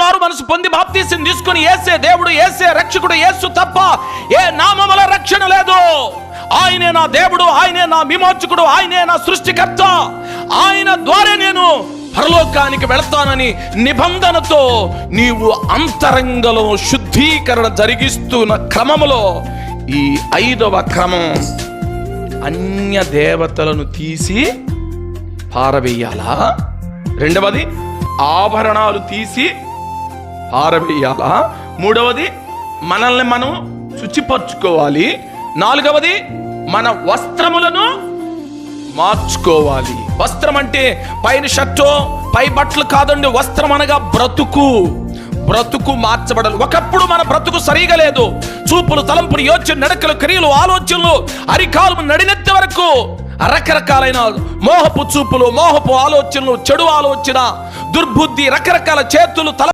మారు మనసు పొంది బాప్తీసం తీసుకుని యేసే దేవుడు, యేసే రక్షకుడు, యేసు తప్ప ఏ నామముల రక్షణ లేదు. ఆయనే నా దేవుడు, ఆయనే నా విమోచకుడు, ఆయనే నా సృష్టికర్త, ఆయన ద్వారా నేను పరలోకానికి వెళతానని నిబంధనతో నీవు అంతరంగంలో శుద్ధీకరణ జరిగిస్తున్న క్రమములో ఈ 5వ క్రమం అన్య దేవతలను తీసి పారవేయాలా. 2వది ఆభరణాలు తీసి పారవేయాలా. 3వది మనల్ని మనం శుచిపరచుకోవాలి. 4వది మన వస్త్రములను మార్చుకోవాలి. వస్త్రం అంటే పైన షర్టు పై బట్టలు కాదండి. వస్త్రం అనగా బ్రతుకు మార్చబడాలి. ఒకప్పుడు మన బ్రతుకు సరిగా లేదు. చూపులు, తలంపులు, యోచన, నడకలు, క్రియలు, ఆలోచనలు, అరికాలు నడినెత్తి వరకు రకరకాలైన మోహపు చూపులు, మోహపు ఆలోచనలు, చెడు ఆలోచన, దుర్బుద్ధి, రకరకాల చేతులు, తల